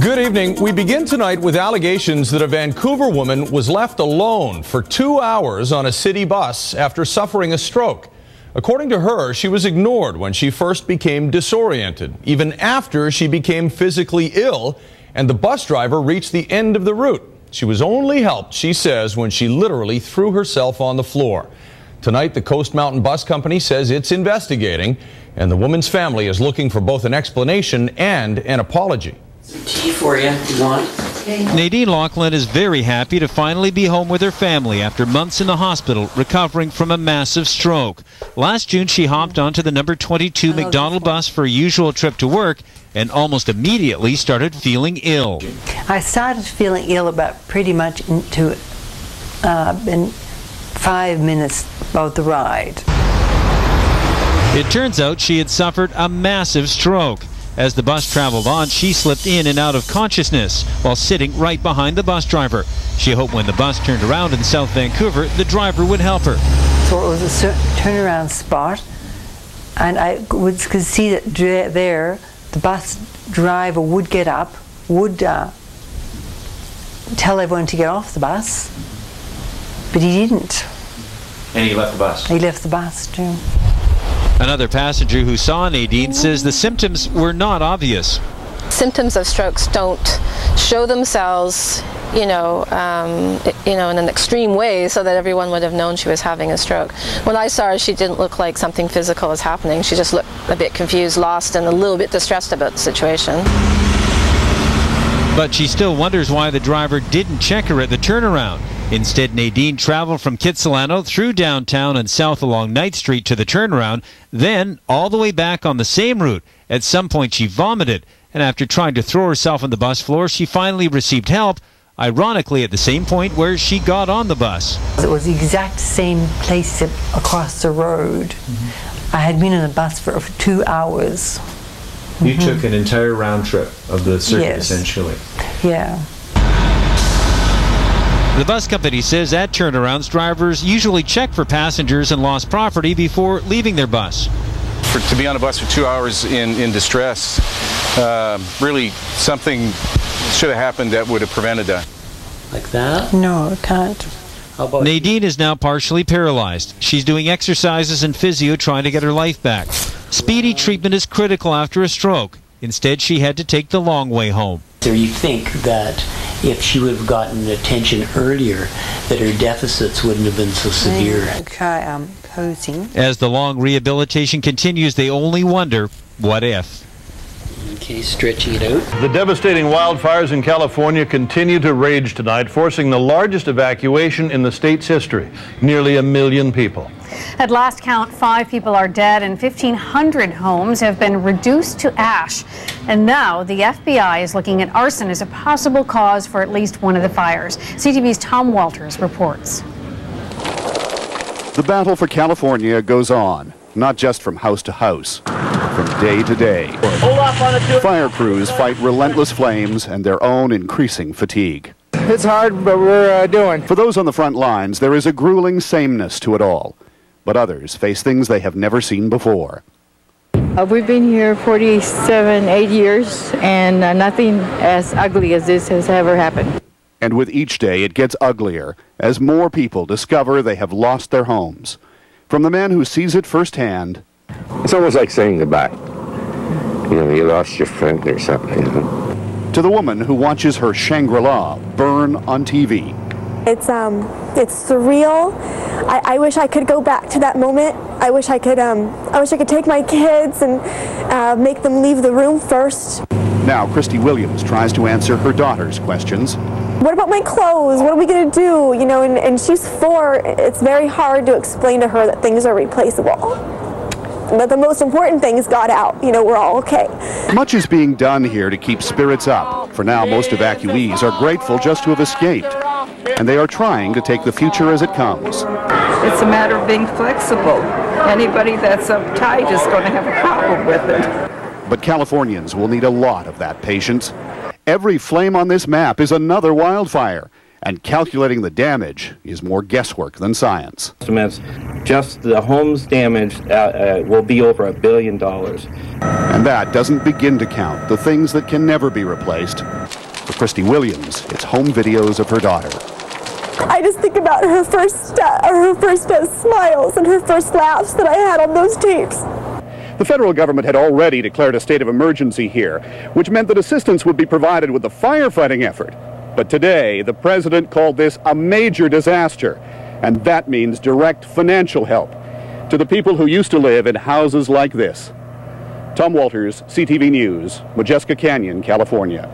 Good evening. We begin tonight with allegations that a Vancouver woman was left alone for 2 hours on a city bus after suffering a stroke. According to her, she was ignored when she first became disoriented, even after she became physically ill, and the bus driver reached the end of the route. She was only helped, she says, when she literally threw herself on the floor. Tonight, the Coast Mountain Bus Company says it's investigating, and the woman's family is looking for both an explanation and an apology. Some tea for you, if you want. Nadine Laughlin is very happy to finally be home with her family after months in the hospital recovering from a massive stroke. Last June, she hopped onto the number 22 McDonald bus for a usual trip to work and almost immediately started feeling ill. I started feeling ill about pretty much into in 5 minutes about the ride. It turns out she had suffered a massive stroke. As the bus traveled on, she slipped in and out of consciousness while sitting right behind the bus driver. She hoped when the bus turned around in South Vancouver, the driver would help her. So it was a certain turnaround spot, and I could see that there, the bus driver would get up, would tell everyone to get off the bus, but he didn't. And he left the bus? He left the bus, too. Another passenger who saw Nadine says the symptoms were not obvious. Symptoms of strokes don't show themselves, in an extreme way so that everyone would have known she was having a stroke. When I saw her, she didn't look like something physical was happening. She just looked a bit confused, lost, and a little bit distressed about the situation. But she still wonders why the driver didn't check her at the turnaround. Instead, Nadine traveled from Kitsilano through downtown and south along Ninth Street to the turnaround, then all the way back on the same route. At some point, she vomited, and after trying to throw herself on the bus floor, she finally received help, ironically at the same point where she got on the bus. It was the exact same place across the road. I had been on the bus for 2 hours. You took an entire round trip of the circuit, essentially. Yeah. The bus company says at turnarounds, drivers usually check for passengers and lost property before leaving their bus. To be on a bus for 2 hours in distress, really something should have happened that would have prevented that. Like that? No, it can't. How about Nadine is now partially paralyzed. She's doing exercises and physio trying to get her life back. Speedy treatment is critical after a stroke. Instead, she had to take the long way home. So you think that if she would have gotten attention earlier, that her deficits wouldn't have been so severe? Try posing. As the long rehabilitation continues, they only wonder, what if? Okay, stretching it out. The devastating wildfires in California continue to rage tonight, forcing the largest evacuation in the state's history. Nearly 1 million people. At last count, 5 people are dead and 1,500 homes have been reduced to ash. And now the FBI is looking at arson as a possible cause for at least one of the fires. CTV's Tom Walters reports. The battle for California goes on, not just from house to house, from day to day. Fire crews fight relentless flames and their own increasing fatigue. It's hard, but we're doing. For those on the front lines, there is a grueling sameness to it all. But others face things they have never seen before. We've been here 47, 8 years, and nothing as ugly as this has ever happened. And with each day, it gets uglier as more people discover they have lost their homes. From the man who sees it firsthand. It's almost like saying goodbye. You lost your friend or something. To the woman who watches her Shangri-La burn on TV. It's surreal. I wish I could go back to that moment. I wish I could take my kids and make them leave the room first. Now Christy Williams tries to answer her daughter's questions. What about my clothes? What are we going to do? And she's 4. It's very hard to explain to her that things are replaceable. But the most important things got out. We're all okay. Much is being done here to keep spirits up. For now, most evacuees are grateful just to have escaped. And they are trying to take the future as it comes. It's a matter of being flexible. Anybody that's uptight is going to have a problem with it. But Californians will need a lot of that patience. Every flame on this map is another wildfire. And calculating the damage is more guesswork than science. Estimates just the homes damaged will be over $1 billion. And that doesn't begin to count the things that can never be replaced. For Christy Williams, it's home videos of her daughter. I just think about her first smiles and her first laughs that I had on those tapes. The federal government had already declared a state of emergency here, which meant that assistance would be provided with the firefighting effort. But today, the president called this a major disaster, and that means direct financial help to the people who used to live in houses like this. Tom Walters, CTV News, Majeska Canyon, California.